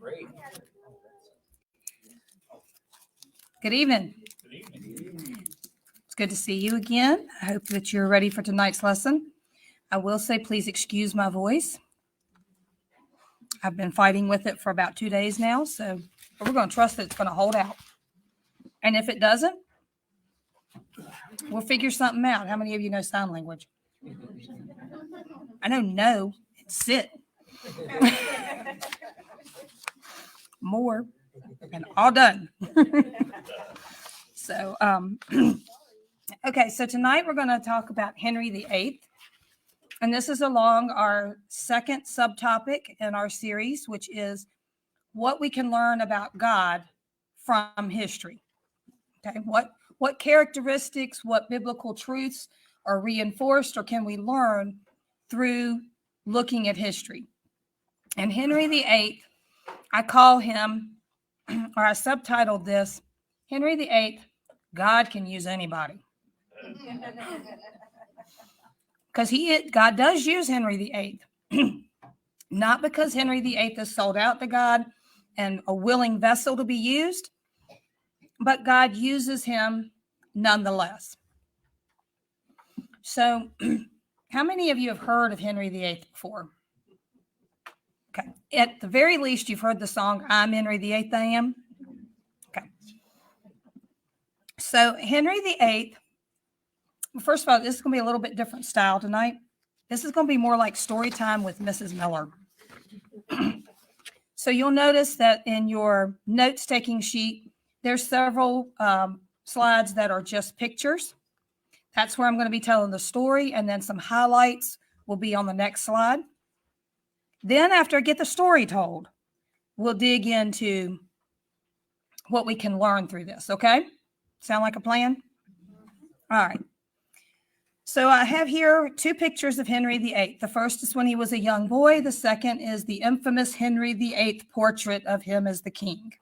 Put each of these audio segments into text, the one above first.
Great. Good evening. It's good to see you again. I hope that you're ready for tonight's lesson. I will say, please excuse my voice. I've been fighting with it for about 2 days now, so we're going to trust that it's going to hold out. And if it doesn't, we'll figure something out. How many of you know sign language? I know no, it's sit. More, and all done. So, okay, so tonight we're going to talk about Henry VIII. And this is along our second subtopic in our series, which is what we can learn about God from history. Okay, what characteristics, what biblical truths are reinforced or can we learn through looking at history? And Henry VIII, I call him, or I subtitled this, Henry VIII, God can use anybody. Because God does use Henry VIII, not because Henry VIII is sold out to God and a willing vessel to be used, but God uses him nonetheless. So, how many of you have heard of Henry VIII before? Okay, at the very least, you've heard the song "I'm Henry VIII, I Am." Okay, so Henry VIII. First of all, this is going to be a little bit different style tonight. This is going to be more like story time with Mrs. Miller. So you'll notice that in your notes-taking sheet, there's several slides that are just pictures. That's where I'm going to be telling the story, and then some highlights will be on the next slide. Then after I get the story told, we'll dig into what we can learn through this, okay? Sound like a plan? All right. So I have here two pictures of Henry VIII. The first is when he was a young boy. The second is the infamous Henry VIII portrait of him as the king.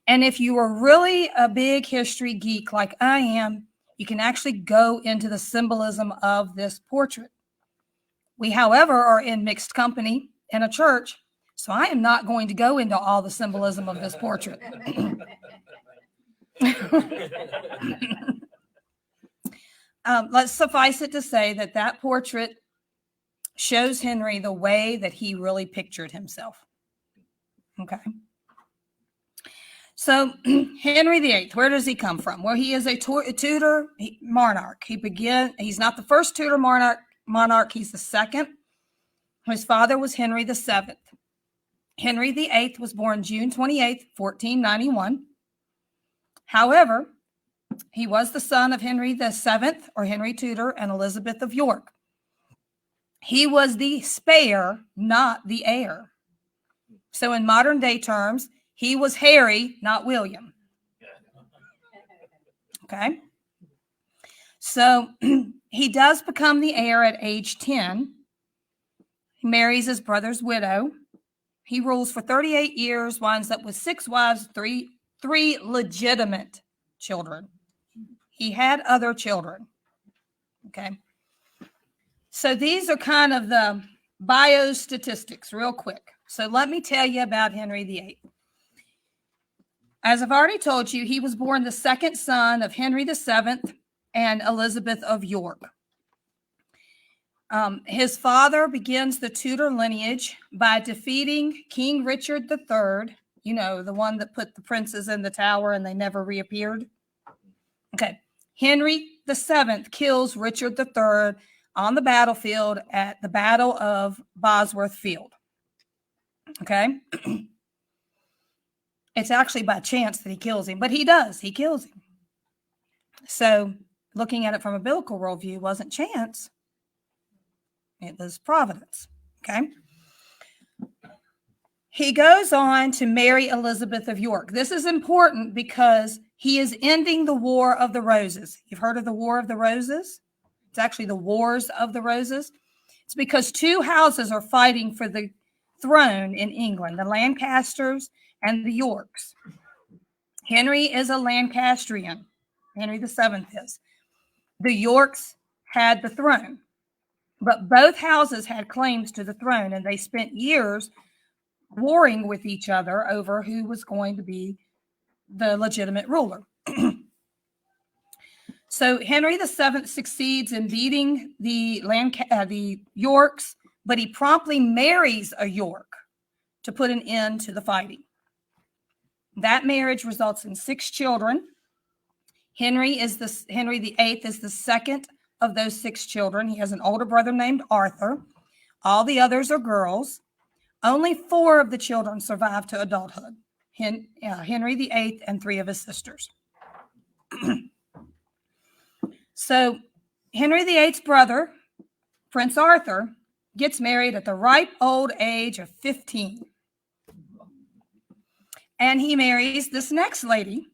And if you are really a big history geek like I am, you can actually go into the symbolism of this portrait. We, however, are in mixed company in a church, so I am not going to go into all the symbolism of this portrait. Let's suffice it to say that that portrait shows Henry the way that he really pictured himself. Okay. So Henry VIII, where does he come from? Well, he is a Tudor monarch. He's not the first Tudor monarch. He's the second. His father was Henry VII. Henry VIII was born June 28th, 1491. However, he was the son of Henry VII, or Henry Tudor, and Elizabeth of York. He was the spare, not the heir. So in modern day terms, he was Harry, not William. Okay. So he does become the heir at age 10. He marries his brother's widow. He rules for 38 years, winds up with 6 wives, three legitimate children. He had other children. Okay. So these are kind of the biostatistics real quick. So let me tell you about Henry VIII. As I've already told you, he was born the second son of Henry VII and Elizabeth of York. His father begins the Tudor lineage by defeating King Richard III, you know, the one that put the princes in the tower and they never reappeared. Okay. Henry VII kills Richard III on the battlefield at the Battle of Bosworth Field. Okay. It's actually by chance that he kills him, but he does. He kills him. So looking at it from a biblical worldview, wasn't chance. It was providence. Okay. He goes on to marry Elizabeth of York. This is important because he is ending the War of the Roses. You've heard of the War of the Roses? It's actually the Wars of the Roses. It's because two houses are fighting for the throne in England, the Lancasters and the Yorks. Henry is a Lancastrian. Henry VII is. The Yorks had the throne, but both houses had claims to the throne, and they spent years warring with each other over who was going to be the legitimate ruler. So Henry VII succeeds in beating the Yorks, but he promptly marries a York to put an end to the fighting. That marriage results in 6 children. Henry VIII is the second of those 6 children. He has an older brother named Arthur. All the others are girls. Only 4 of the children survive to adulthood. Henry VIII and 3 of his sisters. So Henry VIII's brother, Prince Arthur, gets married at the ripe old age of 15. And he marries this next lady,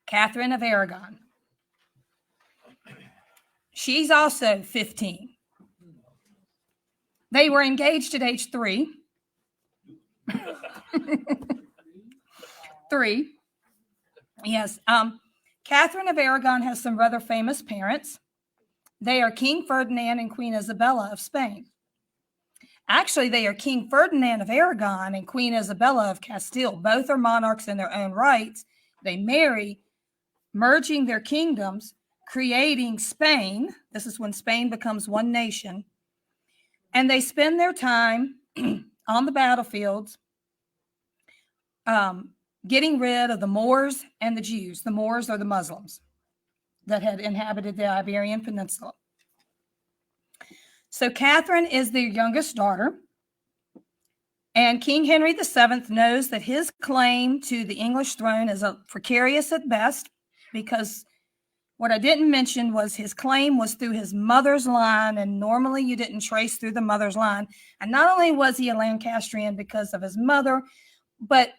Catherine of Aragon. She's also 15. They were engaged at age 3. 3. Yes. Catherine of Aragon has some rather famous parents. They are King Ferdinand and Queen Isabella of Spain. Actually, they are King Ferdinand of Aragon and Queen Isabella of Castile. Both are monarchs in their own rights. They marry, merging their kingdoms, creating Spain. This is when Spain becomes one nation. And they spend their time on the battlefields getting rid of the Moors and the Jews. The Moors are the Muslims that had inhabited the Iberian Peninsula. So Catherine is their youngest daughter, and King Henry VII knows that his claim to the English throne is precarious at best, because what I didn't mention was his claim was through his mother's line, and normally you didn't trace through the mother's line. And not only was he a Lancastrian because of his mother, but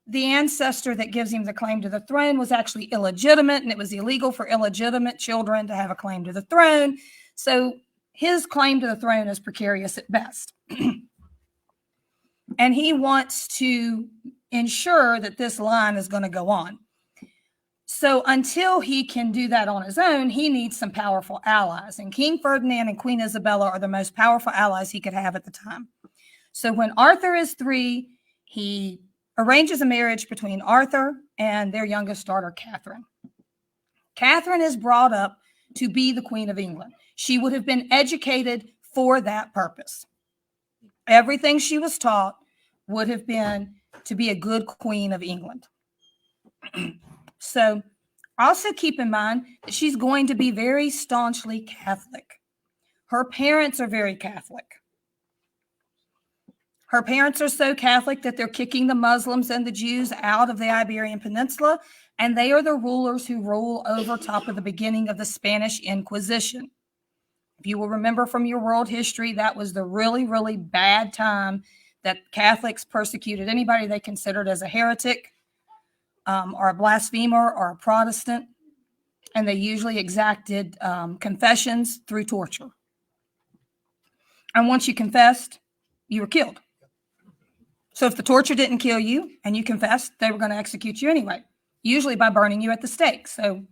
the ancestor that gives him the claim to the throne was actually illegitimate, and it was illegal for illegitimate children to have a claim to the throne. So his claim to the throne is precarious at best. And he wants to ensure that this line is going to go on. So until he can do that on his own, he needs some powerful allies. And King Ferdinand and Queen Isabella are the most powerful allies he could have at the time. So when Arthur is 3, he arranges a marriage between Arthur and their youngest daughter, Catherine. Catherine is brought up to be the Queen of England. She would have been educated for that purpose. Everything she was taught would have been to be a good Queen of England. So also keep in mind that she's going to be very staunchly Catholic. Her parents are very Catholic. Her parents are so Catholic that they're kicking the Muslims and the Jews out of the Iberian Peninsula, and they are the rulers who rule over top of the beginning of the Spanish Inquisition. If you will remember from your world history, that was the really, really bad time that Catholics persecuted anybody they considered as a heretic, or a blasphemer, or a Protestant, and they usually exacted confessions through torture. And once you confessed, you were killed. So if the torture didn't kill you and you confessed, they were going to execute you anyway, usually by burning you at the stake. So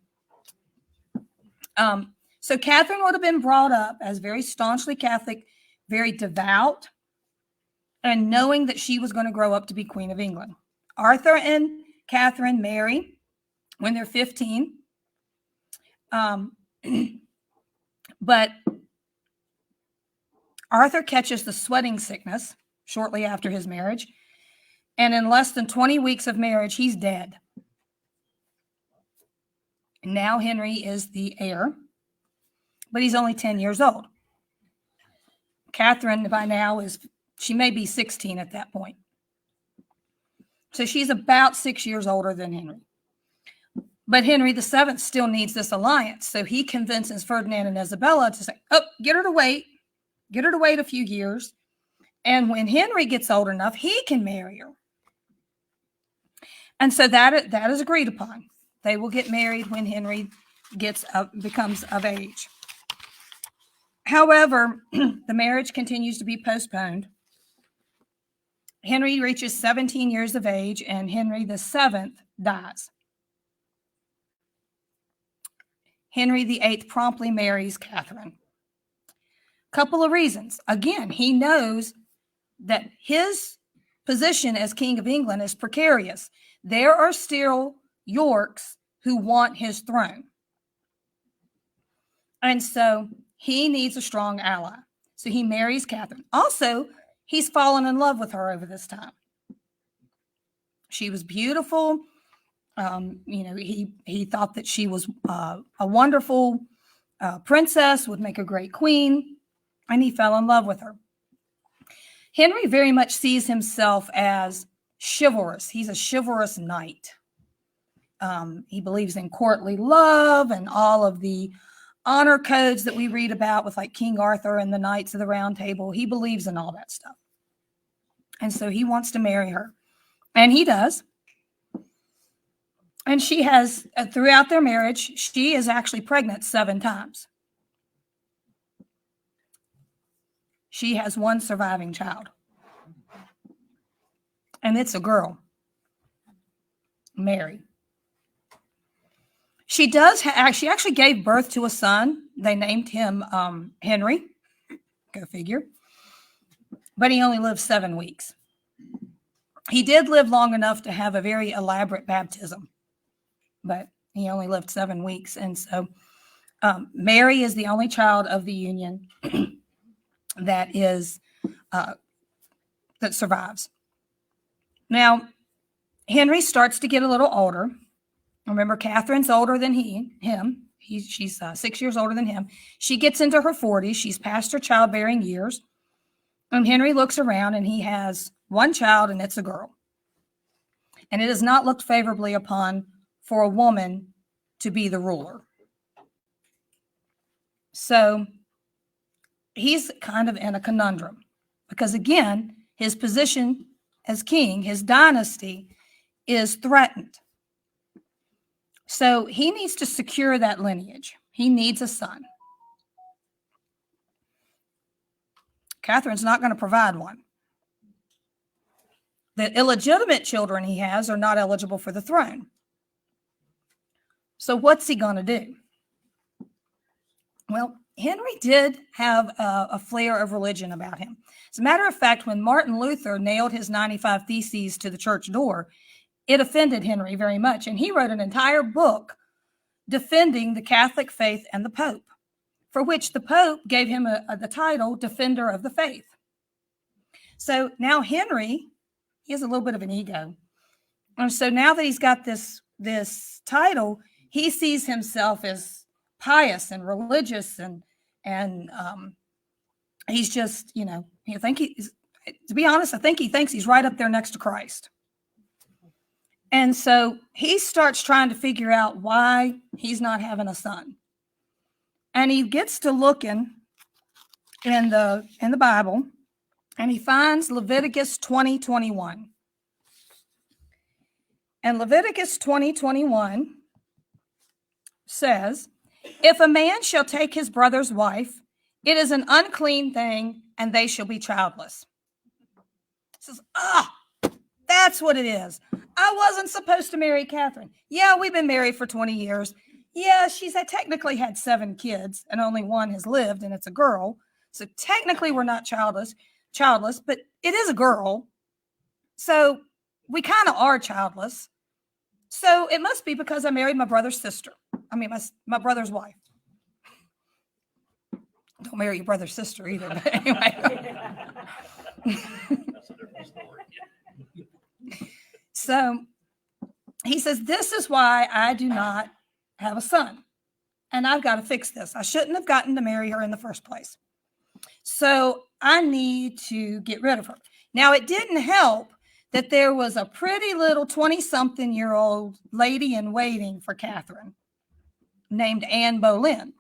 Catherine would have been brought up as very staunchly Catholic, very devout, and knowing that she was going to grow up to be Queen of England. Arthur and Catherine marry when they're 15. But Arthur catches the sweating sickness shortly after his marriage, and in less than 20 weeks of marriage, he's dead. And now Henry is the heir, but he's only 10 years old. Catherine by now she may be 16 at that point. So she's about 6 years older than Henry. But Henry VII still needs this alliance. So he convinces Ferdinand and Isabella to say, get her to wait a few years. And when Henry gets old enough, he can marry her. And so that is agreed upon. They will get married when Henry becomes of age. However, the marriage continues to be postponed. Henry reaches 17 years of age, and Henry VII dies. Henry VIII promptly marries Catherine. Couple of reasons. Again, he knows that his position as King of England is precarious. There are still Yorks who want his throne. And so he needs a strong ally. So he marries Catherine. Also, he's fallen in love with her over this time. She was beautiful. He thought that she was a wonderful princess, would make a great queen, and he fell in love with her. Henry very much sees himself as chivalrous. He's a chivalrous knight. He believes in courtly love and all of the honor codes that we read about with like King Arthur and the Knights of the Round Table. He believes in all that stuff. And so he wants to marry her. And he does. And she has, throughout their marriage, she is actually pregnant 7 times. She has one surviving child. And it's a girl, Mary. She actually gave birth to a son. They named him Henry. Go figure. But he only lived 7 weeks. He did live long enough to have a very elaborate baptism, but he only lived 7 weeks. And so Mary is the only child of the union that survives. Now, Henry starts to get a little older. Remember, Catherine's older than him. She's 6 years older than him. She gets into her 40s. She's past her childbearing years. And Henry looks around and he has one child, and it's a girl. And it is not looked favorably upon for a woman to be the ruler. So he's kind of in a conundrum because, again, his position as king, his dynasty, is threatened. So he needs to secure that lineage. He needs a son. Catherine's not going to provide one. The illegitimate children he has are not eligible for the throne. So what's he going to do? Well, Henry did have a flair of religion about him. As a matter of fact, when Martin Luther nailed his 95 Theses to the church door, it offended Henry very much. And he wrote an entire book defending the Catholic faith and the Pope, for which the Pope gave him the title Defender of the Faith. So now Henry, he has a little bit of an ego. And so now that he's got this title, he sees himself as pious and religious, and he's just, to be honest, I think he thinks he's right up there next to Christ. And so he starts trying to figure out why he's not having a son. And he gets to looking in the Bible, and he finds Leviticus 20:21. And Leviticus 20:21 says, "If a man shall take his brother's wife, it is an unclean thing, and they shall be childless." It says, that's what it is. I wasn't supposed to marry Catherine. Yeah, we've been married for 20 years. Yeah, she's technically had 7 kids, and only one has lived, and it's a girl. So technically we're not childless, but it is a girl. So we kind of are childless. So it must be because I married my brother's sister. I mean, my brother's wife. Don't marry your brother's sister either. But anyway. So he says, this is why I do not have a son. And I've got to fix this. I shouldn't have gotten to marry her in the first place. So I need to get rid of her. Now, it didn't help that there was a pretty little 20-something-year-old lady in waiting for Catherine named Anne Boleyn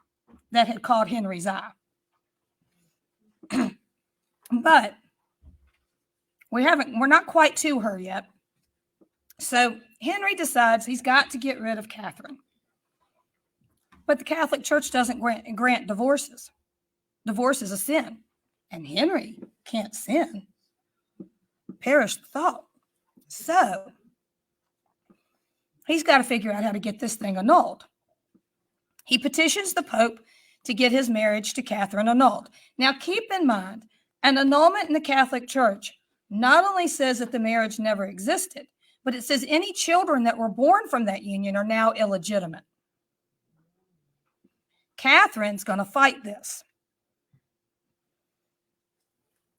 that had caught Henry's eye. But we're not quite to her yet. So Henry decides he's got to get rid of Catherine. But the Catholic Church doesn't grant divorces. Divorce is a sin. And Henry can't sin. Perish the thought. So he's got to figure out how to get this thing annulled. He petitions the Pope to get his marriage to Catherine annulled. Now, keep in mind, an annulment in the Catholic Church not only says that the marriage never existed, but it says any children that were born from that union are now illegitimate. Catherine's going to fight this.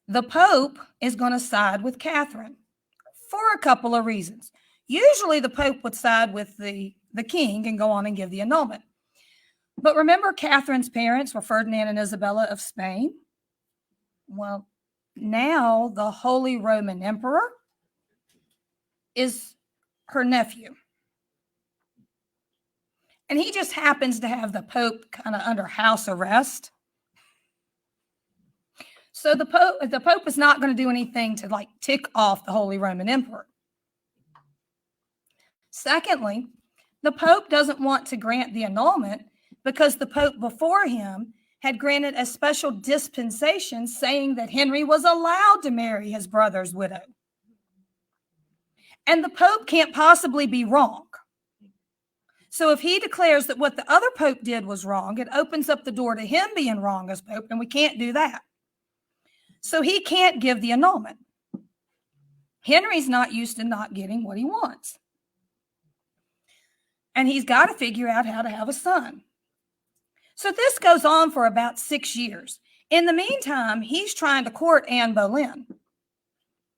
The Pope is going to side with Catherine for a couple of reasons. Usually the Pope would side with the king and go on and give the annulment. But remember, Catherine's parents were Ferdinand and Isabella of Spain. Well, now the Holy Roman Emperor is her nephew. And he just happens to have the Pope kind of under house arrest. So the Pope is not going to do anything to like tick off the Holy Roman Emperor. Secondly, the Pope doesn't want to grant the annulment because the Pope before him had granted a special dispensation saying that Henry was allowed to marry his brother's widow. And the Pope can't possibly be wrong. So if he declares that what the other Pope did was wrong, it opens up the door to him being wrong as Pope, and we can't do that. So he can't give the annulment. Henry's not used to not getting what he wants. And he's got to figure out how to have a son. So this goes on for about 6 years. In the meantime, he's trying to court Anne Boleyn.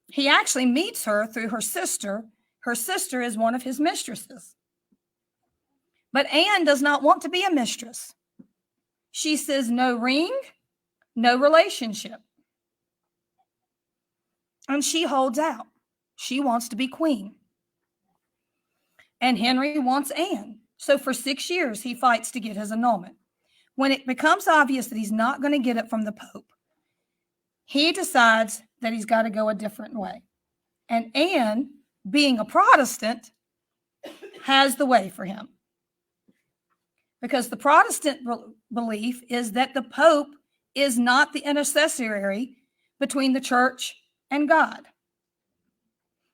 He actually meets her through her sister. Her sister is one of his mistresses. But Anne does not want to be a mistress. She says no ring, no relationship. And she holds out. She wants to be queen. And Henry wants Anne. So for 6 years, he fights to get his annulment. When it becomes obvious that he's not going to get it from the Pope, he decides that he's got to go a different way. And Anne, being a Protestant, has the way for him. Because the Protestant belief is that the Pope is not the intercessory between the church and God.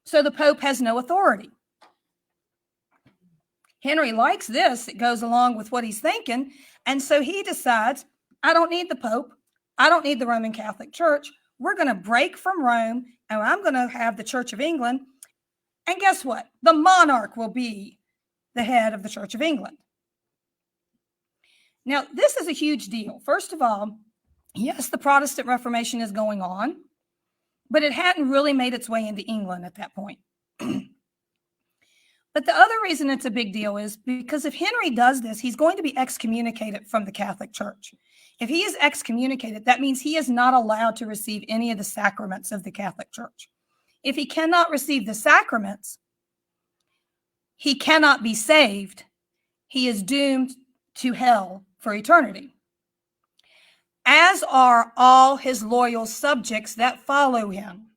So the Pope has no authority. Henry likes this. It goes along with what he's thinking. And so he decides, I don't need the Pope. I don't need the Roman Catholic Church. We're going to break from Rome, and I'm going to have the Church of England. And guess what? The monarch will be the head of the Church of England. Now, this is a huge deal. First of all, yes, the Protestant Reformation is going on, but it hadn't really made its way into England at that point. But the other reason it's a big deal is because if Henry does this, he's going to be excommunicated from the Catholic Church. If he is excommunicated, that means he is not allowed to receive any of the sacraments of the Catholic Church. If he cannot receive the sacraments, he cannot be saved. He is doomed to hell for eternity, as are all his loyal subjects that follow him.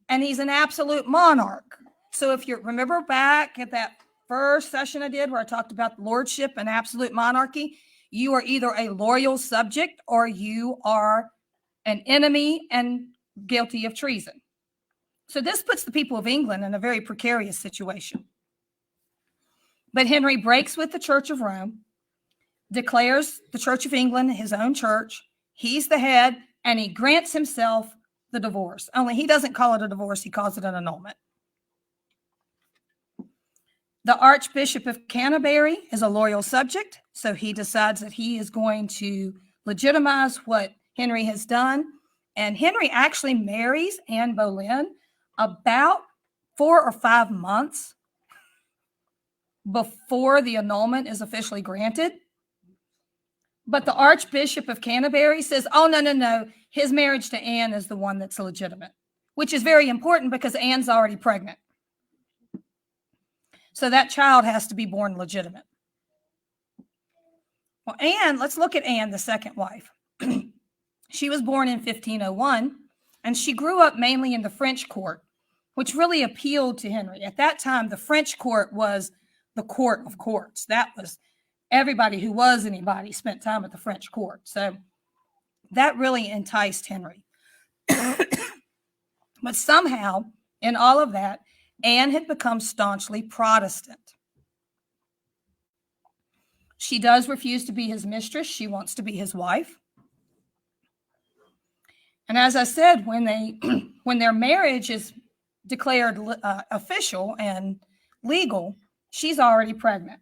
And he's an absolute monarch. So if you remember back at that first session I did where I talked about lordship and absolute monarchy, you are either a loyal subject or you are an enemy and guilty of treason. So this puts the people of England in a very precarious situation. But Henry breaks with the Church of Rome, declares the Church of England his own church. He's the head, and he grants himself the divorce. Only he doesn't call it a divorce, he calls it an annulment. The Archbishop of Canterbury is a loyal subject, so he decides that he is going to legitimize what Henry has done. And Henry actually marries Anne Boleyn about 4 or 5 months before the annulment is officially granted. But the Archbishop of Canterbury says, oh, no. His marriage to Anne is the one that's legitimate, which is very important because Anne's already pregnant. So that child has to be born legitimate. Well, Anne, let's look at Anne, the second wife. She was born in 1501, and she grew up mainly in the French court, which really appealed to Henry. At that time, the French court was the court of courts. That was everybody who was anybody spent time at the French court. So that really enticed Henry. But somehow, in all of that, Anne had become staunchly Protestant. She does refuse to be his mistress. She wants to be his wife. And as I said, when their marriage is declared official and legal, she's already pregnant.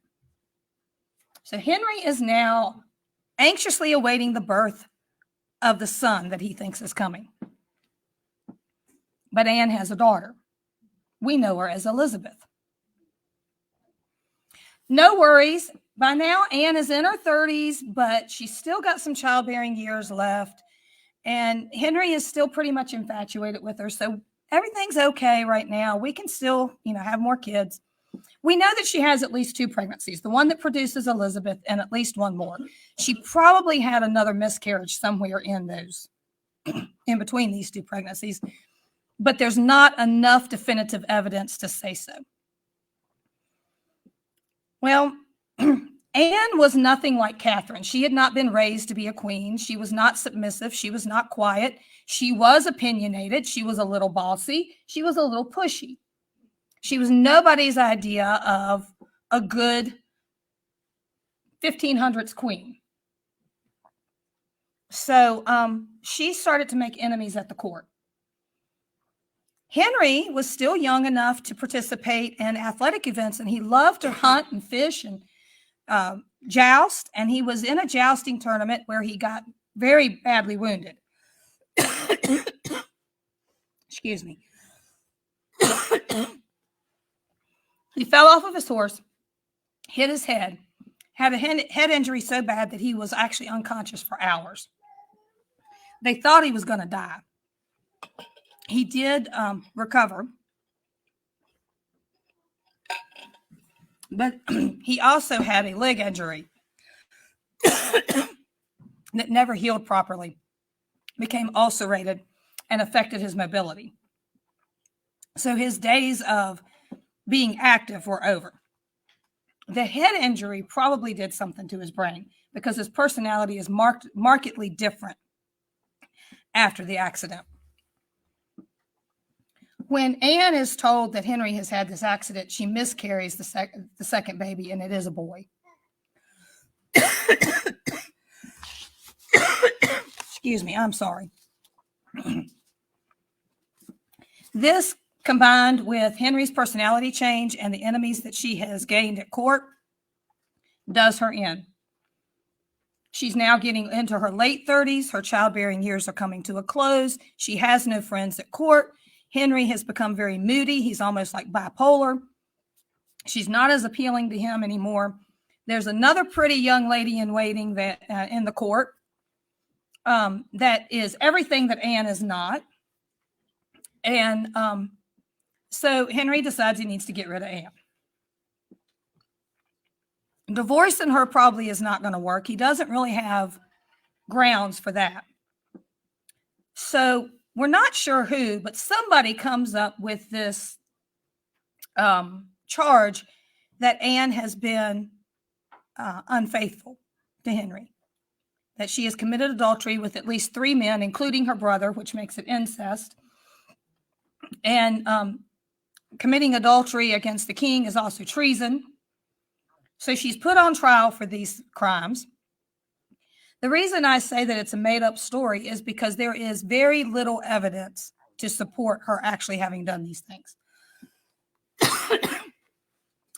So Henry is now anxiously awaiting the birth of the son that he thinks is coming. But Anne has a daughter. We know her as Elizabeth. No worries. By now, Anne is in her 30s, but she's still got some childbearing years left. And Henry is still pretty much infatuated with her. So everything's okay right now. We can still, have more kids. We know that she has at least 2 pregnancies, the one that produces Elizabeth and at least one more. She probably had another miscarriage somewhere in those, in between these 2 pregnancies, but there's not enough definitive evidence to say so. Well, Anne was nothing like Catherine. She had not been raised to be a queen. She was not submissive. She was not quiet. She was opinionated. She was a little bossy. She was a little pushy. She was nobody's idea of a good 1500s queen. So she started to make enemies at the court. Henry was still young enough to participate in athletic events, and he loved to hunt and fish and joust. And he was in a jousting tournament where he got very badly wounded. Excuse me. He fell off of his horse, hit his head, had a head injury so bad that he was actually unconscious for hours. They thought he was going to die. He did recover, but he also had a leg injury that never healed properly, became ulcerated, and affected his mobility. So his days of being active were over. The head injury probably did something to his brain because his personality is markedly different after the accident. When Anne is told that Henry has had this accident, she miscarries the second baby, and it is a boy. Excuse me, I'm sorry. This, combined with Henry's personality change and the enemies that she has gained at court, does her in. She's now getting into her late 30s. Her childbearing years are coming to a close. She has no friends at court. Henry has become very moody. He's almost like bipolar. She's not as appealing to him anymore. There's another pretty young lady in waiting that in the court that is everything that Anne is not. And so Henry decides he needs to get rid of Anne. Divorcing her probably is not going to work. He doesn't really have grounds for that. So we're not sure who, but somebody comes up with this charge that Anne has been unfaithful to Henry, that she has committed adultery with at least 3 men, including her brother, which makes it incest. And committing adultery against the king is also treason. So she's put on trial for these crimes. The reason I say that it's a made-up story is because there is very little evidence to support her actually having done these things.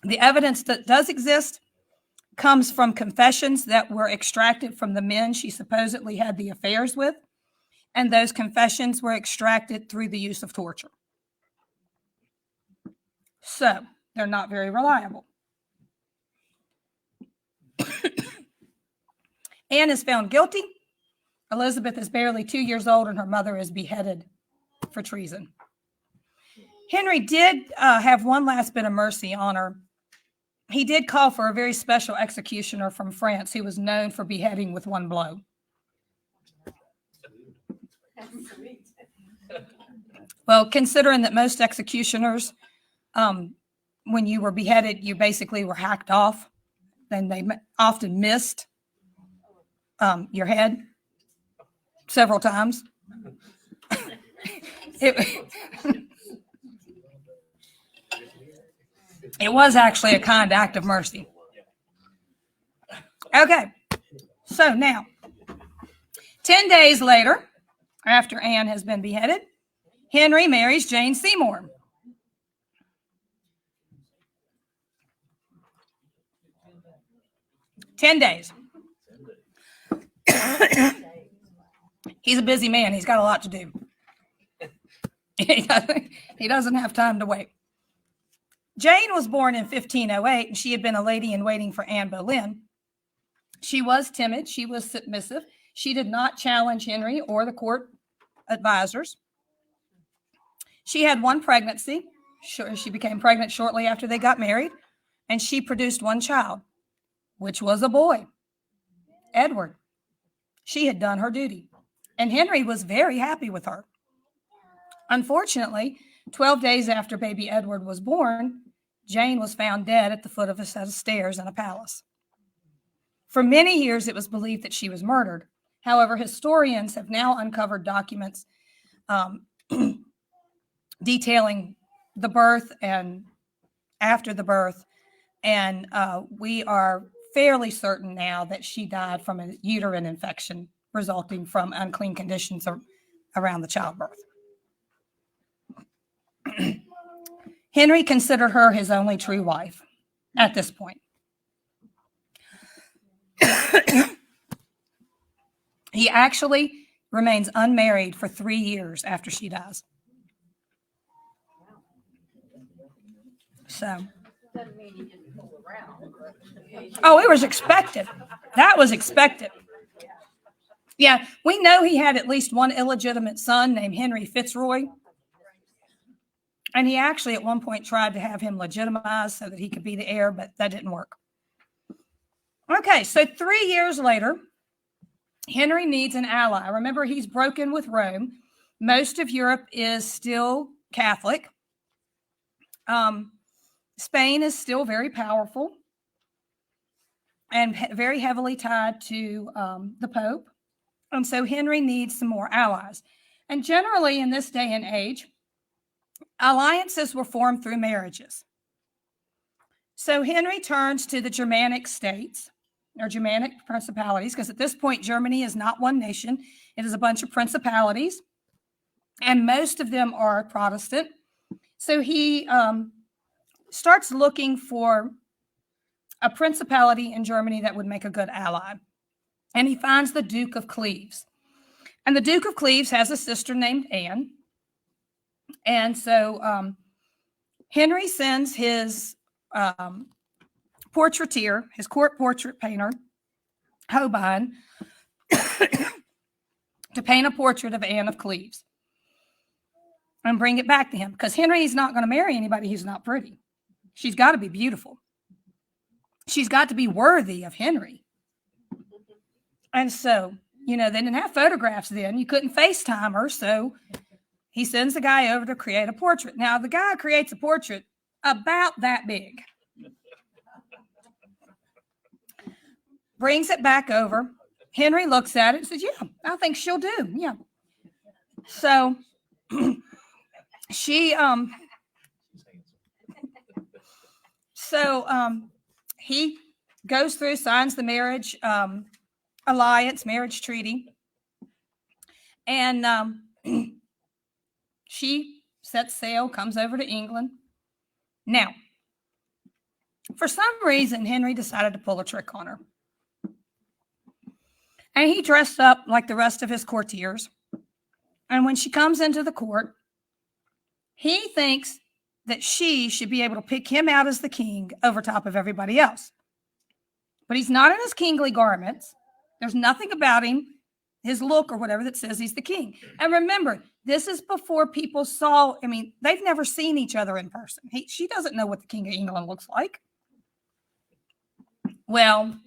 The evidence that does exist comes from confessions that were extracted from the men she supposedly had the affairs with, and those confessions were extracted through the use of torture. So they're not very reliable. Anne is found guilty. Elizabeth is barely 2 years old, and her mother is beheaded for treason. Henry did have one last bit of mercy on her. He did call for a very special executioner from France who was known for beheading with one blow. Well, considering that most executioners, when you were beheaded, you basically were hacked off, and they often missed your head several times. It was actually a kind act of mercy. Okay, so now, 10 days later, after Anne has been beheaded, Henry marries Jane Seymour. "10 days. He's a busy man. He's got a lot to do. He doesn't have time to wait. Jane was born in 1508, and she had been a lady in waiting for Anne Boleyn. She was timid. She was submissive. She did not challenge Henry or the court advisors. She had one pregnancy. She became pregnant shortly after they got married, and she produced one child, which was a boy, Edward. She had done her duty, and Henry was very happy with her. Unfortunately, 12 days after baby Edward was born, Jane was found dead at the foot of a set of stairs in a palace. For many years, it was believed that she was murdered. However, historians have now uncovered documents detailing the birth and after the birth, and we are fairly certain now that she died from a uterine infection resulting from unclean conditions around the childbirth. Henry considered her his only true wife at this point. He actually remains unmarried for 3 years after she dies. So, oh, it was expected. That was expected. Yeah, we know he had at least one illegitimate son named Henry Fitzroy. And he actually at one point tried to have him legitimized so that he could be the heir, but that didn't work. Okay, so 3 years later, Henry needs an ally. Remember, he's broken with Rome. Most of Europe is still Catholic. Spain is still very powerful and very heavily tied to the Pope. And so Henry needs some more allies. And generally in this day and age, alliances were formed through marriages. So Henry turns to the Germanic states or Germanic principalities, because at this point, Germany is not one nation. It is a bunch of principalities, and most of them are Protestant. So he starts looking for a principality in Germany that would make a good ally. And he finds the Duke of Cleves. And the Duke of Cleves has a sister named Anne. And so Henry sends his portraiture, his court portrait painter, Holbein, to paint a portrait of Anne of Cleves and bring it back to him, because Henry is not going to marry anybody who's not pretty. She's got to be beautiful. She's got to be worthy of Henry. And so, they didn't have photographs then. You couldn't FaceTime her. So he sends a guy over to create a portrait. Now, the guy creates a portrait about that big. Brings it back over. Henry looks at it and says, yeah, I think she'll do. Yeah. So he goes through, signs the marriage alliance, marriage treaty. And she sets sail, comes over to England. Now, for some reason, Henry decided to pull a trick on her. And he dressed up like the rest of his courtiers. And when she comes into the court, he thinks that she should be able to pick him out as the king over top of everybody else. But he's not in his kingly garments. There's nothing about him, his look or whatever, that says he's the king. And remember, this is before people saw, they've never seen each other in person. She doesn't know what the King of England looks like. Well,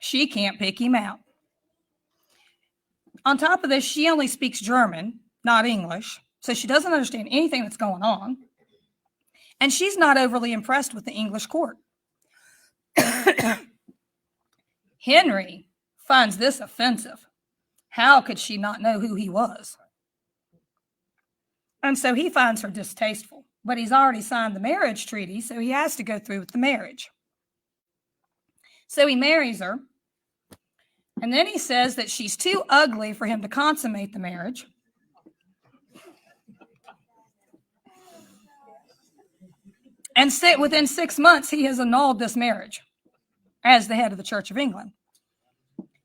she can't pick him out. On top of this, she only speaks German, not English, so she doesn't understand anything that's going on. And she's not overly impressed with the English court. Henry finds this offensive. How could she not know who he was? And so he finds her distasteful, but he's already signed the marriage treaty, so he has to go through with the marriage. So he marries her. And then he says that she's too ugly for him to consummate the marriage. And within 6 months, he has annulled this marriage as the head of the Church of England.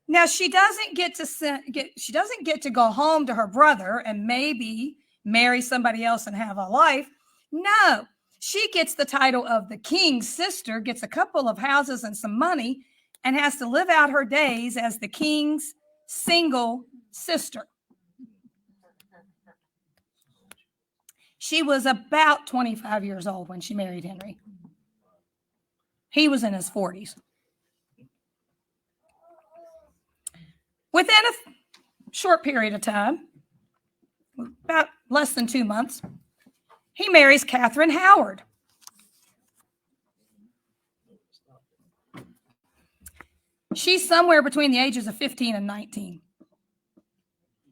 Now, she doesn't get to go home to her brother and maybe marry somebody else and have a life. No, she gets the title of the king's sister, gets a couple of houses and some money, and has to live out her days as the king's single sister. She was about 25 years old when she married Henry. He was in his 40s. Within a short period of time, about less than 2 months, he marries Catherine Howard. She's somewhere between the ages of 15 and 19.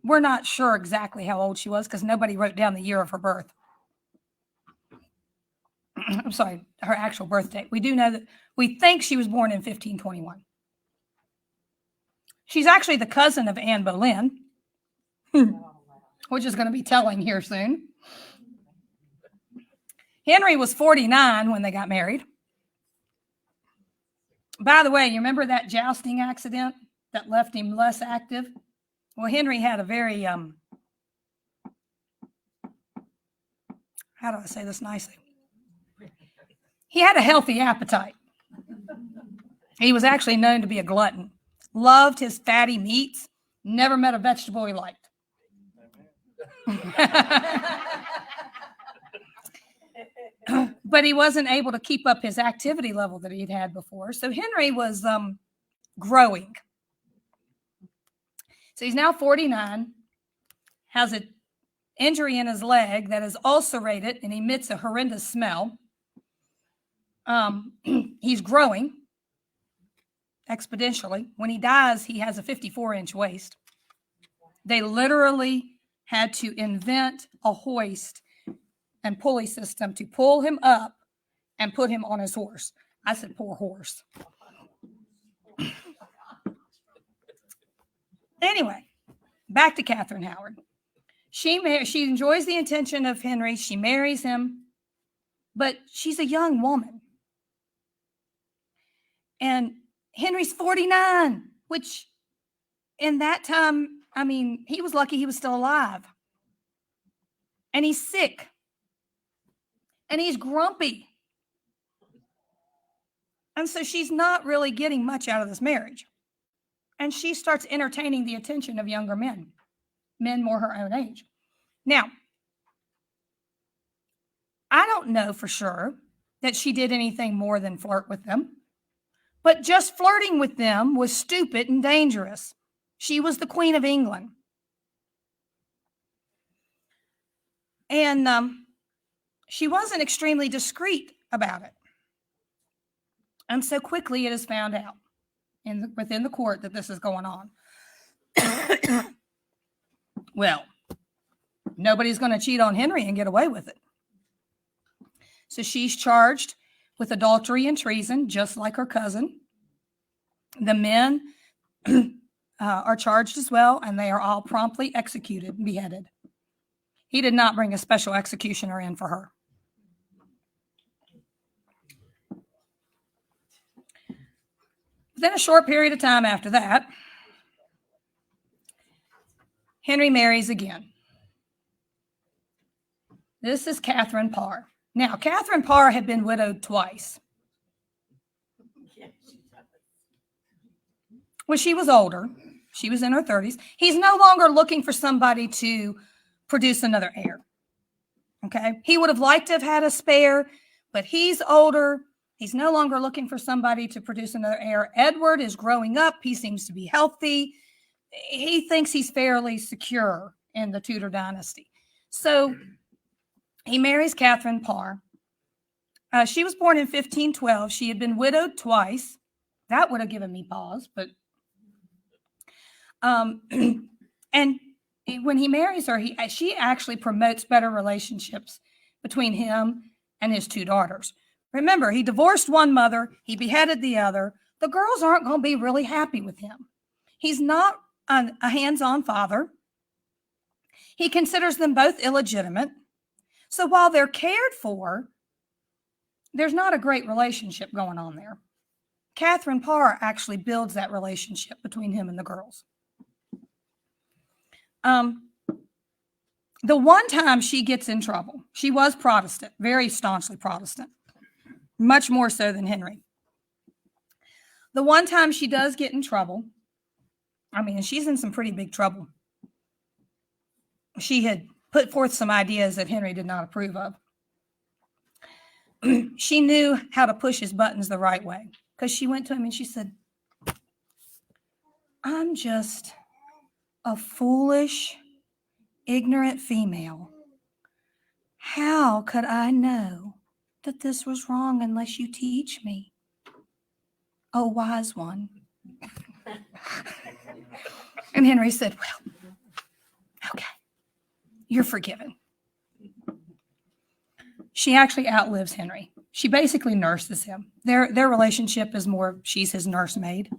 We're not sure exactly how old she was because nobody wrote down the year of her birth. I'm sorry, her actual birth date. We do know that we think she was born in 1521. She's actually the cousin of Anne Boleyn, which is going to be telling here soon. Henry was 49 when they got married. By the way, you remember that jousting accident that left him less active? Well, Henry had a very, how do I say this nicely? He had a healthy appetite. He was actually known to be a glutton. Loved his fatty meats. Never met a vegetable he liked. But he wasn't able to keep up his activity level that he'd had before. So Henry was growing. So he's now 49, has an injury in his leg that is ulcerated and emits a horrendous smell. He's growing exponentially. When he dies, he has a 54-inch waist. They literally had to invent a hoist and pulley system to pull him up and put him on his horse. I said, poor horse. Anyway, back to Catherine Howard. She enjoys the attention of Henry. She marries him, but she's a young woman. And Henry's 49, which in that time, I mean, he was lucky he was still alive. And he's sick. And he's grumpy. And so she's not really getting much out of this marriage. And she starts entertaining the attention of younger men more her own age. Now, I don't know for sure that she did anything more than flirt with them. But just flirting with them was stupid and dangerous. She was the Queen of England. And she wasn't extremely discreet about it. And so quickly it is found out within the court that this is going on. Well, nobody's going to cheat on Henry and get away with it. So she's charged with adultery and treason, just like her cousin. The men are charged as well, and they are all promptly executed and beheaded. He did not bring a special executioner in for her. Within a short period of time after that, Henry marries again. This is Catherine Parr. Now, Catherine Parr had been widowed twice. When she was older, she was in her 30s. He's no longer looking for somebody to produce another heir. Okay? He would have liked to have had a spare, but he's older. He's no longer looking for somebody to produce another heir. Edward is growing up. He seems to be healthy. He thinks he's fairly secure in the Tudor dynasty. So he marries Catherine Parr. She was born in 1512. She had been widowed twice. That would have given me pause, but and when he marries her, she actually promotes better relationships between him and his two daughters. Remember, he divorced one mother, he beheaded the other. the girls aren't going to be really happy with him. He's not a hands-on father. He considers them both illegitimate. So while they're cared for, there's not a great relationship going on there. Catherine Parr actually builds that relationship between him and the girls. The one time she gets in trouble, she was Protestant, very staunchly Protestant, much more so than Henry. The one time she does get in trouble, and she's in some pretty big trouble. She had put forth some ideas that Henry did not approve of. She knew how to push his buttons the right way, because she went to him and she said, I'm just a foolish, ignorant female. How could I know that this was wrong unless you teach me? Oh, wise one. And Henry said, well, okay, you're forgiven. She actually outlives Henry. She basically nurses him. Their relationship is more, she's his nursemaid,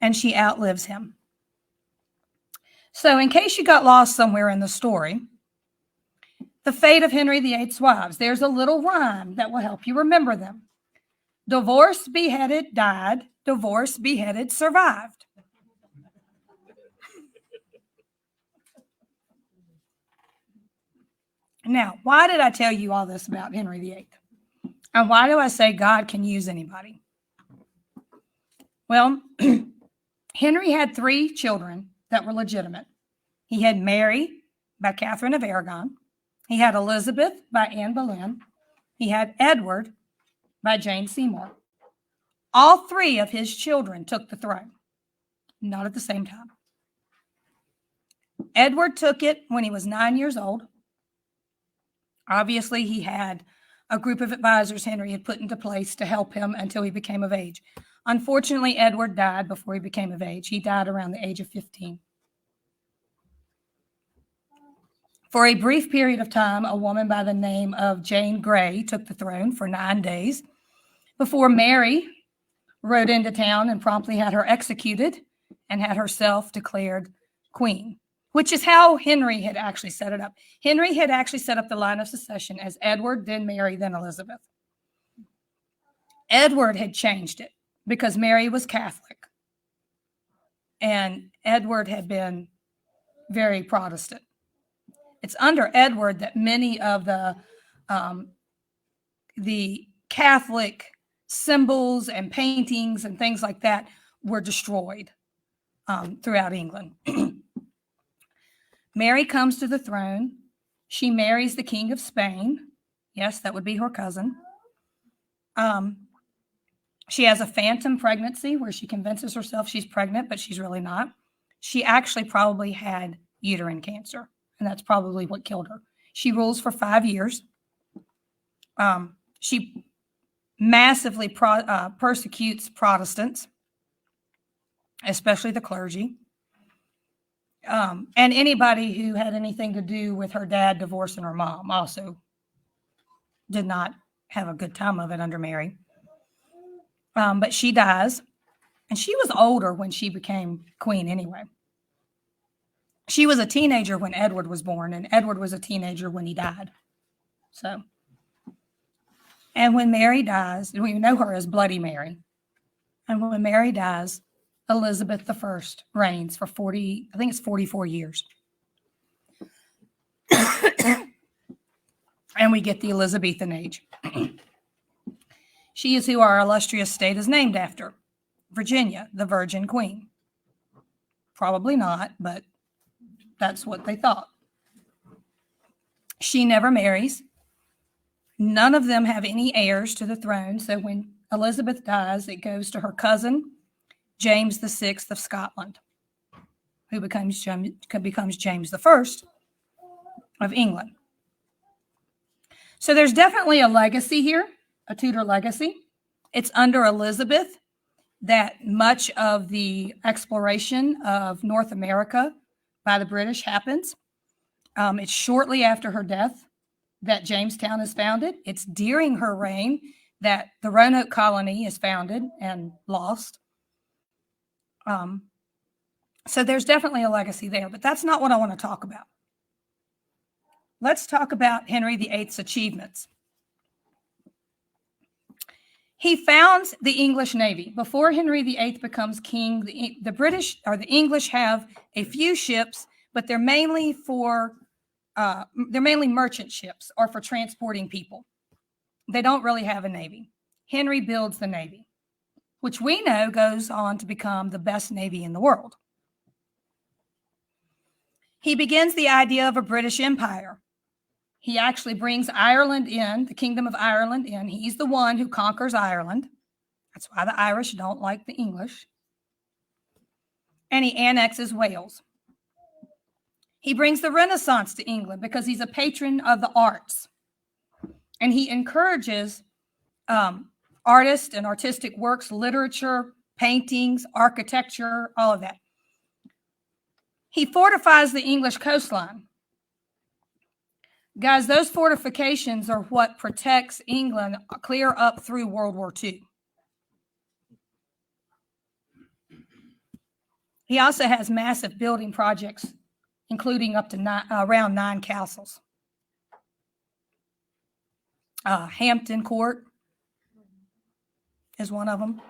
and she outlives him. So in case you got lost somewhere in the story, the fate of Henry VIII's wives, there's a little rhyme that will help you remember them. Divorced, beheaded, died. Divorced, beheaded, survived. Now, why did I tell you all this about Henry VIII? And why do I say God can use anybody? Well, Henry had 3 children that were legitimate. He had Mary by Catherine of Aragon. He had Elizabeth by Anne Boleyn. He had Edward by Jane Seymour. All 3 of his children took the throne, not at the same time. Edward took it when he was 9 years old. Obviously, he had a group of advisors Henry had put into place to help him until he became of age. Unfortunately, Edward died before he became of age. He died around the age of 15. For a brief period of time, a woman by the name of Jane Grey took the throne for 9 days before Mary rode into town and promptly had her executed and had herself declared queen, which is how Henry had actually set it up. Henry had actually set up the line of succession as Edward, then Mary, then Elizabeth. Edward had changed it because Mary was Catholic and Edward had been very Protestant. It's under Edward that many of the Catholic symbols and paintings and things like that were destroyed throughout England. Mary comes to the throne. She marries the King of Spain. Yes, that would be her cousin. She has a phantom pregnancy where she convinces herself she's pregnant, but she's really not. She actually probably had uterine cancer, and that's probably what killed her. She rules for 5 years. She massively persecutes Protestants, especially the clergy. And anybody who had anything to do with her dad divorcing her mom also did not have a good time of it under Mary. But she dies, and she was older when she became queen anyway. She was a teenager when Edward was born, and Edward was a teenager when he died. So, and when Mary dies, we know her as Bloody Mary. And when Mary dies, Elizabeth I reigns for 44 years. And we get the Elizabethan age. She is who our illustrious state is named after, Virginia, the Virgin Queen. Probably not, but that's what they thought. She never marries. None of them have any heirs to the throne. So when Elizabeth dies, it goes to her cousin, James VI of Scotland, who becomes James I of England. So there's definitely a legacy here, a Tudor legacy. It's under Elizabeth that much of the exploration of North America by the British happens. It's shortly after her death that Jamestown is founded. It's during her reign that the Roanoke colony is founded and lost. So there's definitely a legacy there, but that's not what I want to talk about. Let's talk about Henry VIII's achievements. He founds the English Navy. Before Henry VIII becomes king, the British or the English have a few ships, but they're mainly merchant ships or for transporting people. They don't really have a navy. Henry builds the navy, which we know goes on to become the best navy in the world. He begins the idea of a British Empire. He actually brings Ireland in, the Kingdom of Ireland in. He's the one who conquers Ireland. That's why the Irish don't like the English. And he annexes Wales. He brings the Renaissance to England because he's a patron of the arts. And he encourages artists and artistic works, literature, paintings, architecture, all of that. He fortifies the English coastline. Guys, those fortifications are what protects England clear up through World War II. He also has massive building projects, including up to around 9 castles. Hampton Court is one of them.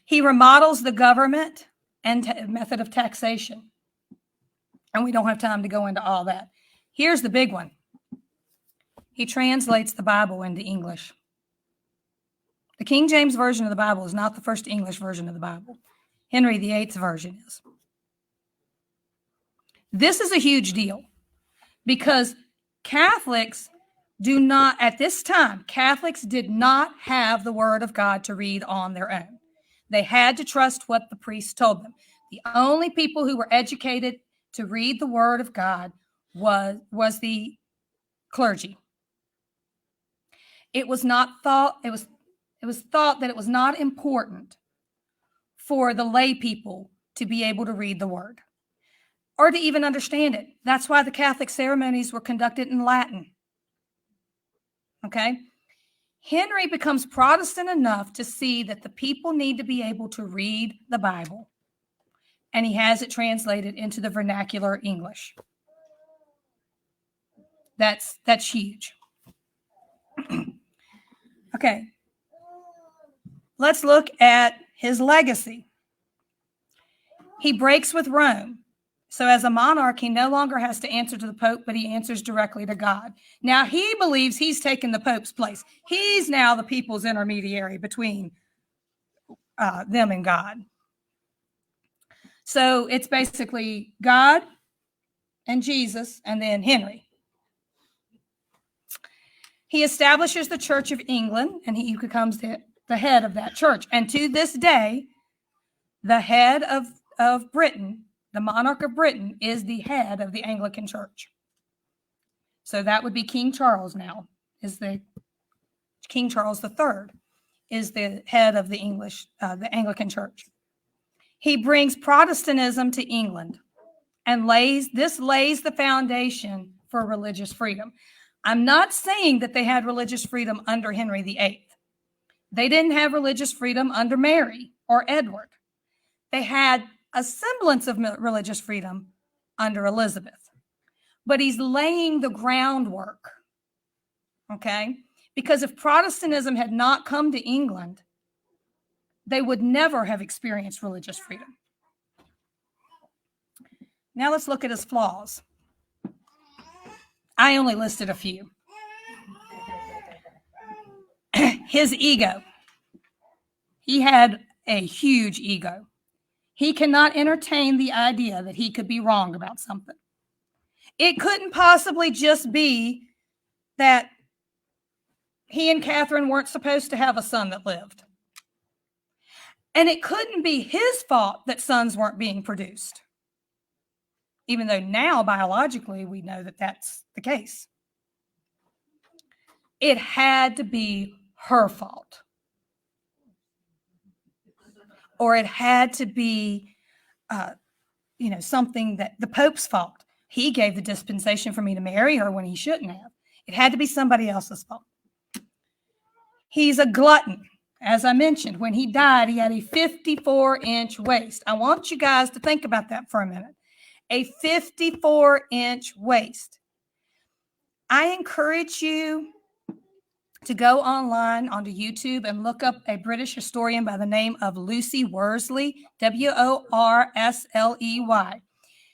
He remodels the government and method of taxation. And we don't have time to go into all that. Here's the big one. He translates the Bible into English. The King James Version of the Bible is not the first English version of the Bible. Henry VIII's version is. This is a huge deal because Catholics do not, at this time, Catholics did not have the Word of God to read on their own. They had to trust what the priests told them. The only people who were educated to read the Word of God was the clergy. It was thought that it was not important for the lay people to be able to read the Word or to even understand it. That's why the Catholic ceremonies were conducted in Latin. Okay? Henry becomes Protestant enough to see that the people need to be able to read the Bible, and he has it translated into the vernacular English. That's huge. Okay. Let's look at his legacy. He breaks with Rome. So as a monarch, he no longer has to answer to the Pope, but he answers directly to God. Now, he believes he's taken the Pope's place. He's now the people's intermediary between them and God. So it's basically God and Jesus and then Henry. He establishes the Church of England, and he becomes the head of that church. And to this day, the head of Britain, the monarch of Britain, is the head of the Anglican Church. So that would be King Charles now, King Charles III is the head of the Anglican Church. He brings Protestantism to England and lays the foundation for religious freedom. I'm not saying that they had religious freedom under Henry VIII. They didn't have religious freedom under Mary or Edward. They had a semblance of religious freedom under Elizabeth. But he's laying the groundwork, okay? Because if Protestantism had not come to England, they would never have experienced religious freedom. Now let's look at his flaws. I only listed a few. His ego. He had a huge ego. He cannot entertain the idea that he could be wrong about something. It couldn't possibly just be that he and Catherine weren't supposed to have a son that lived. And it couldn't be his fault that sons weren't being produced. Even though now, biologically, we know that that's the case. It had to be her fault. Or it had to be, something that the Pope's fault. He gave the dispensation for me to marry her when he shouldn't have. It had to be somebody else's fault. He's a glutton. As I mentioned, when he died, he had a 54-inch waist. I want you guys to think about that for a minute. A 54-inch waist. I encourage you to go online onto YouTube and look up a British historian by the name of Lucy Worsley, Worsley.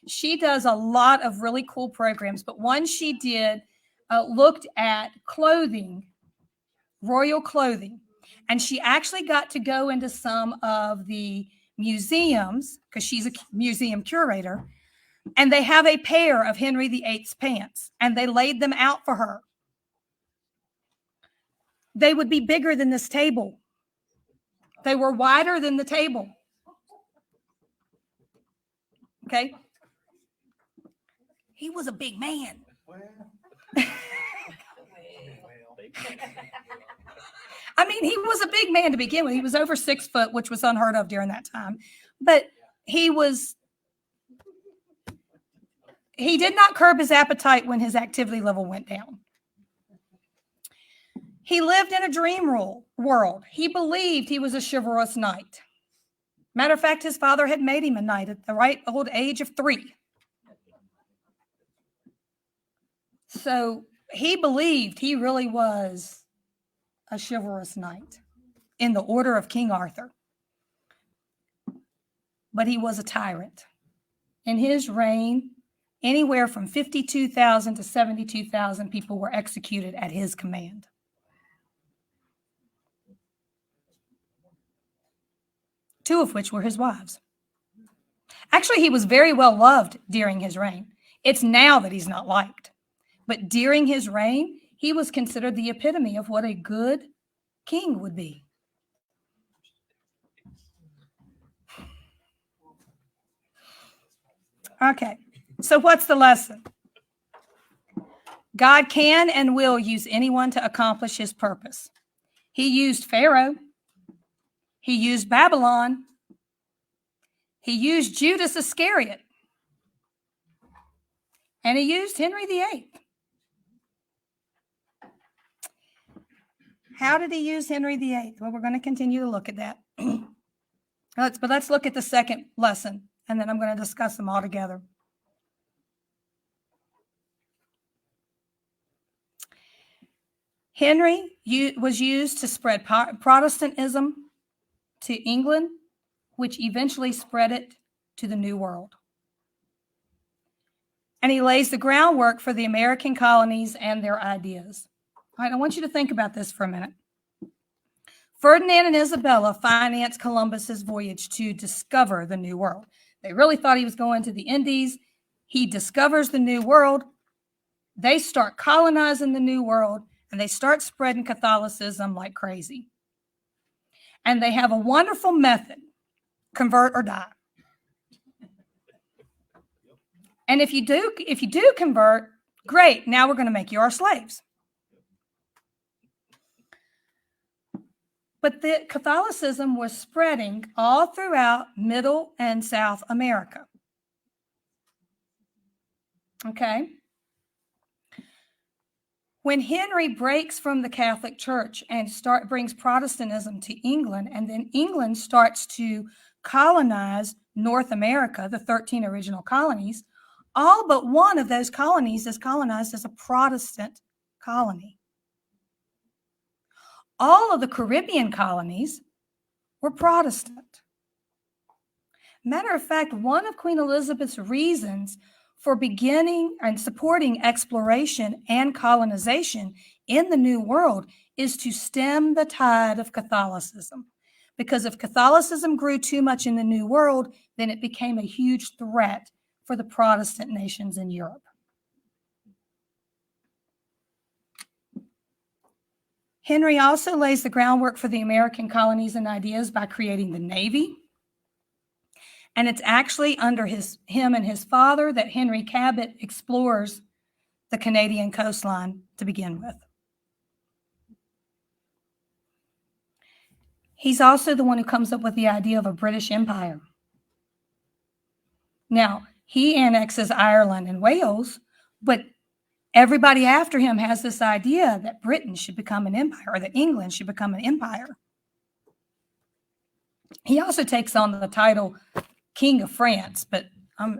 She does a lot of really cool programs, but one she did looked at clothing, royal clothing, and she actually got to go into some of the museums because she's a museum curator, and they have a pair of Henry VIII's pants, and they laid them out for her. They would be bigger than this table. They were wider than the table. Okay? He was a big man. I mean, he was a big man to begin with. He was over 6 foot, which was unheard of during that time. But he did not curb his appetite when his activity level went down. He lived in a dream world. He believed he was a chivalrous knight. Matter of fact, his father had made him a knight at the right old age of 3. So he believed he really was a chivalrous knight in the order of King Arthur. But he was a tyrant. In his reign, anywhere from 52,000 to 72,000 people were executed at his command. Two of which were his wives. Actually, he was very well loved during his reign. It's now that he's not liked. But during his reign, he was considered the epitome of what a good king would be. Okay, so what's the lesson? God can and will use anyone to accomplish his purpose. He used Pharaoh. He used Babylon. He used Judas Iscariot. And he used Henry VIII. How did he use Henry VIII? Well, we're going to continue to look at that. Let's look at the second lesson, and then I'm going to discuss them all together. Henry was used to spread Protestantism to England, which eventually spread it to the New World. And he lays the groundwork for the American colonies and their ideas. All right, I want you to think about this for a minute. Ferdinand and Isabella financed Columbus's voyage to discover the New World. They really thought he was going to the Indies. He discovers the New World. They start colonizing the New World, and they start spreading Catholicism like crazy. And they have a wonderful method, convert or die. And if you do convert, great, now we're going to make you our slaves. But the Catholicism was spreading all throughout Middle and South America. Okay? When Henry breaks from the Catholic Church and brings Protestantism to England, and then England starts to colonize North America, the 13 original colonies, all but one of those colonies is colonized as a Protestant colony. All of the Caribbean colonies were Protestant. Matter of fact, one of Queen Elizabeth's reasons for beginning and supporting exploration and colonization in the New World is to stem the tide of Catholicism. Because if Catholicism grew too much in the New World, then it became a huge threat for the Protestant nations in Europe. Henry also lays the groundwork for the American colonies and ideas by creating the Navy. And it's actually under him and his father that Henry Cabot explores the Canadian coastline to begin with. He's also the one who comes up with the idea of a British Empire. Now, he annexes Ireland and Wales, but everybody after him has this idea that Britain should become an empire, or that England should become an empire. He also takes on the title King of France, but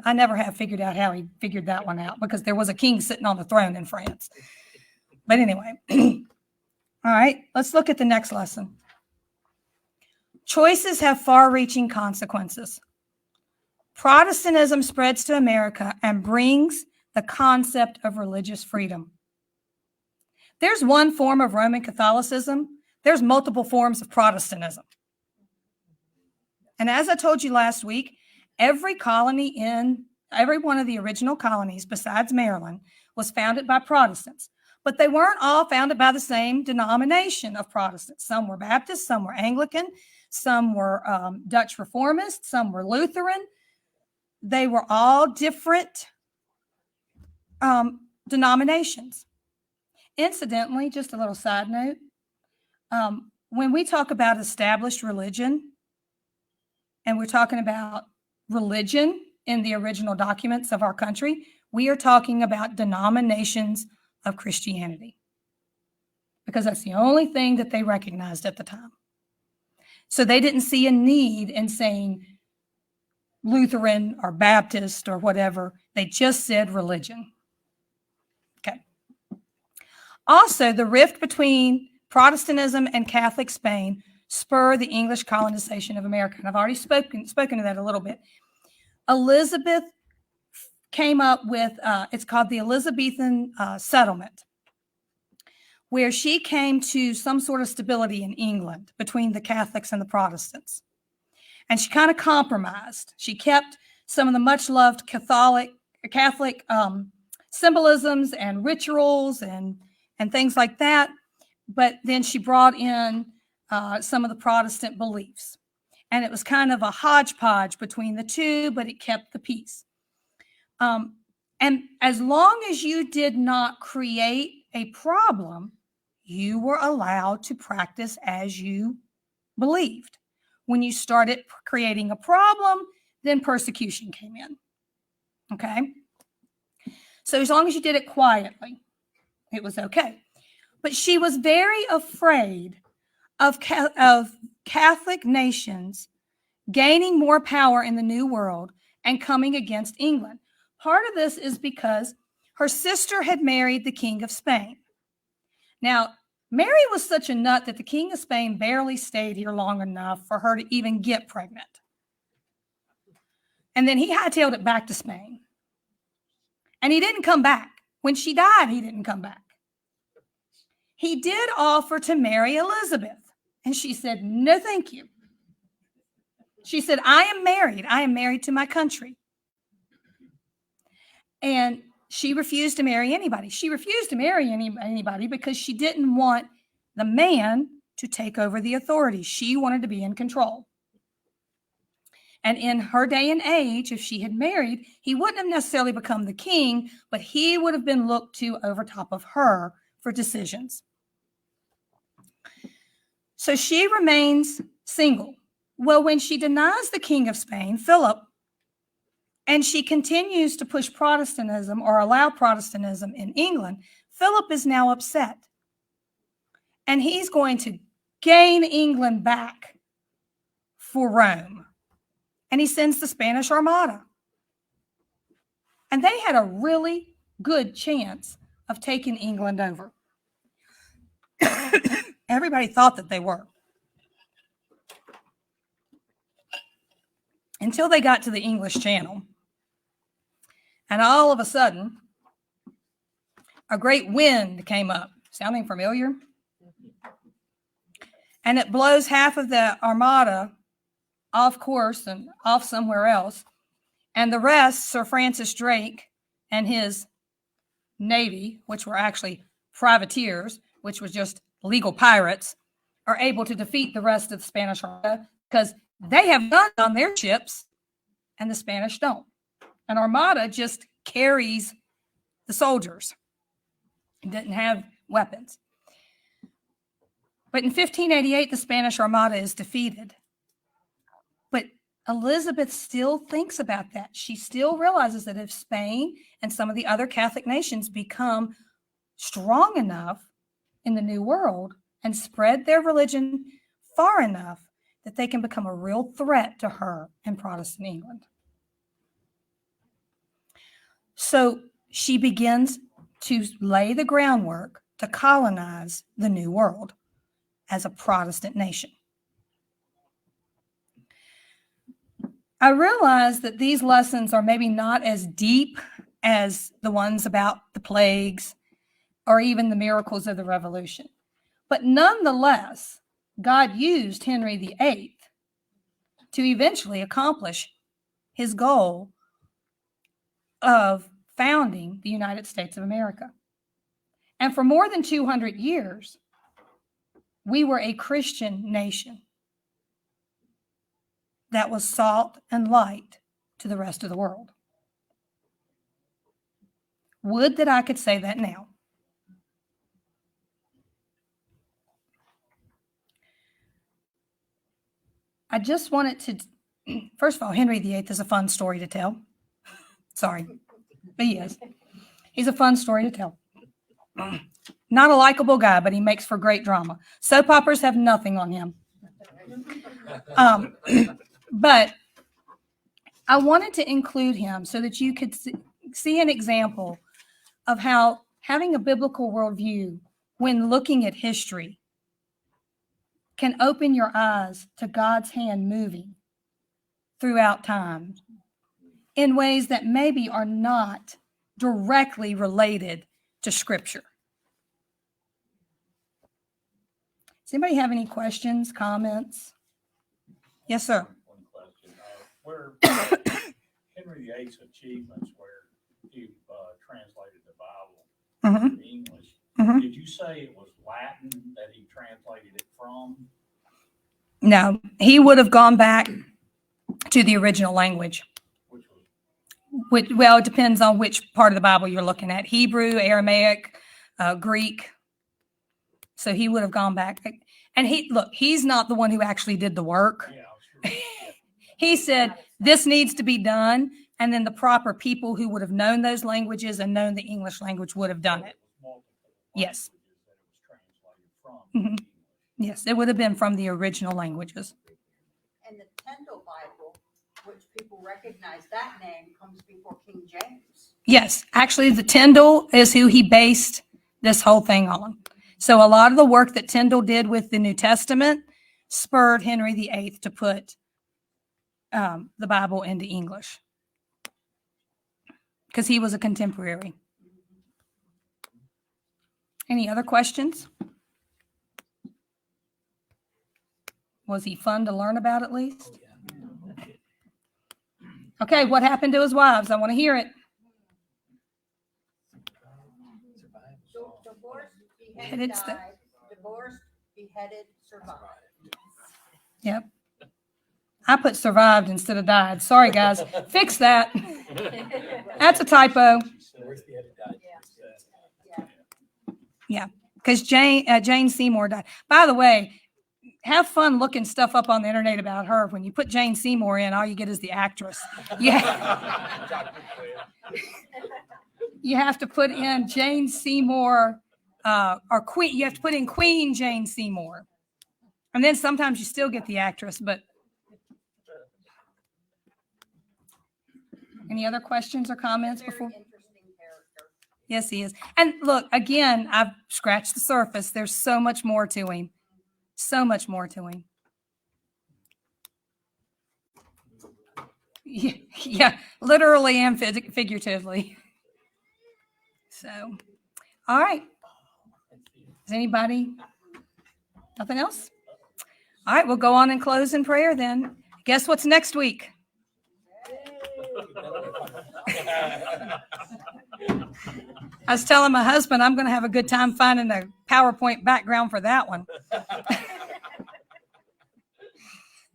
I never have figured out how he figured that one out, because there was a king sitting on the throne in France. But anyway, all right, let's look at the next lesson. Choices have far-reaching consequences. Protestantism spreads to America and brings the concept of religious freedom. There's one form of Roman Catholicism. There's multiple forms of Protestantism. And as I told you last week, every one of the original colonies besides Maryland was founded by Protestants, but they weren't all founded by the same denomination of Protestants. Some were Baptist, some were Anglican, some were Dutch Reformist, some were Lutheran. They were all different denominations. Incidentally, just a little side note, when we talk about established religion, and we're talking about religion in the original documents of our country, we are talking about denominations of Christianity, because that's the only thing that they recognized at the time. So they didn't see a need in saying Lutheran or Baptist or whatever. They just said religion. Okay. Also, the rift between Protestantism and Catholic Spain spurred the English colonization of America. And I've already spoken to that a little bit. Elizabeth came up with, it's called the Elizabethan settlement, where she came to some sort of stability in England between the Catholics and the Protestants. And she kind of compromised. She kept some of the much loved Catholic symbolisms and rituals and things like that. But then she brought in some of the Protestant beliefs. And it was kind of a hodgepodge between the two, but it kept the peace. And as long as you did not create a problem, you were allowed to practice as you believed. When you started creating a problem, then persecution came in. Okay? So as long as you did it quietly, it was okay. But she was very afraid of Catholic nations gaining more power in the New World and coming against England. Part of this is because her sister had married the King of Spain. Now, Mary was such a nut that the King of Spain barely stayed here long enough for her to even get pregnant. And then he hightailed it back to Spain. And he didn't come back. When she died, he didn't come back. He did offer to marry Elizabeth. And she said, no, thank you. She said, I am married. I am married to my country. And she refused to marry anybody. She refused to marry anybody because she didn't want the man to take over the authority. She wanted to be in control. And in her day and age, if she had married, he wouldn't have necessarily become the king, but he would have been looked to over top of her for decisions. So she remains single. Well, when she denies the King of Spain, Philip, and she continues to push Protestantism or allow Protestantism in England, Philip is now upset. And he's going to gain England back for Rome. And he sends the Spanish Armada. And they had a really good chance of taking England over. Everybody thought that they were. Until they got to the English Channel. And all of a sudden, a great wind came up. Sounding familiar? And it blows half of the Armada off course and off somewhere else. And the rest, Sir Francis Drake and his navy, which were actually privateers, which was just legal pirates, are able to defeat the rest of the Spanish Armada because they have guns on their ships and the Spanish don't. An Armada just carries the soldiers. It didn't have weapons. But in 1588, the Spanish Armada is defeated. But Elizabeth still thinks about that. She still realizes that if Spain and some of the other Catholic nations become strong enough in the New World and spread their religion far enough, that they can become a real threat to her in Protestant England. So she begins to lay the groundwork to colonize the New World as a Protestant nation. I realize that these lessons are maybe not as deep as the ones about the plagues or even the miracles of the Revolution. But nonetheless, God used Henry VIII to eventually accomplish his goal of founding the United States of America. And for more than 200 years, we were a Christian nation that was salt and light to the rest of the world. Would that I could say that now. I just wanted to, first of all, Henry VIII is a fun story to tell. Sorry, but he is. He's a fun story to tell. Not a likable guy, but he makes for great drama. Soap operas have nothing on him. But I wanted to include him so that you could see an example of how having a biblical worldview when looking at history can open your eyes to God's hand moving throughout time in ways that maybe are not directly related to Scripture. Does anybody have any questions, comments? Yes, sir. One question. Where Henry VIII's achievements, where he translated the Bible into English, did you say it was Latin that he translated it from? No, he would have gone back to the original language. Well, it depends on which part of the Bible you're looking at. Hebrew, Aramaic, Greek. So he would have gone back. And he's not the one who actually did the work. Yeah, sure. He said, this needs to be done. And then the proper people who would have known those languages and known the English language would have done it. Yes. Mm-hmm. Yes, it would have been from the original languages. And the Tyndale Bible, which people recognize that name, comes before King James. Yes, actually, the Tyndale is who he based this whole thing on. So a lot of the work that Tyndale did with the New Testament spurred Henry VIII to put the Bible into English because he was a contemporary. Any other questions? Was he fun to learn about at least? Okay, what happened to his wives? I want to hear it. Divorced, beheaded, died. Divorced, beheaded, survived. Yep. I put survived instead of died. Sorry, guys. Fix that. That's a typo. Yeah, because Jane Seymour died. By the way, have fun looking stuff up on the internet about her. When you put Jane Seymour in, all you get is the actress. Yeah. You have to put in Jane Seymour or Queen. You have to put in Queen Jane Seymour. And then sometimes you still get the actress, but. Any other questions or comments before? Interesting character. Yes, he is. And look, again, I've scratched the surface. There's so much more to him. So much more to him. Yeah, literally and figuratively. So, all right. Is anybody? Nothing else? All right, we'll go on and close in prayer then. Guess what's next week? I was telling my husband I'm going to have a good time finding a PowerPoint background for that one.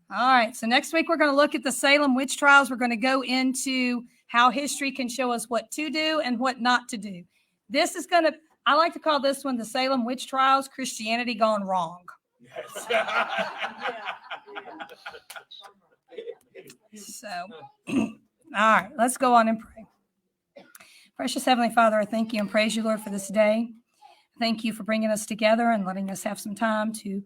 All right, so next week we're going to look at the Salem witch trials. We're going to go into how history can show us what to do and what not to do. This is going to, I like to call this one the Salem witch trials, Christianity gone wrong. Yes. So, all right, let's go on and pray. Precious Heavenly Father, I thank you and praise you, Lord, for this day. Thank you for bringing us together and letting us have some time to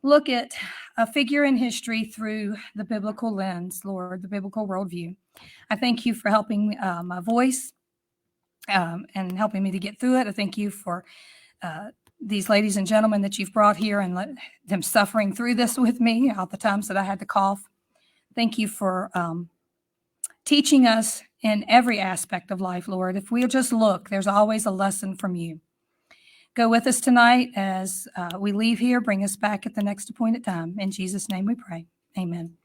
look at a figure in history through the biblical lens, Lord, the biblical worldview. I thank you for helping my voice and helping me to get through it. I thank you for these ladies and gentlemen that you've brought here and let them suffering through this with me all the times that I had to cough. Thank you for teaching us in every aspect of life, Lord. If we'll just look, there's always a lesson from you. Go with us tonight as we leave here. Bring us back at the next appointed time. In Jesus' name we pray. Amen.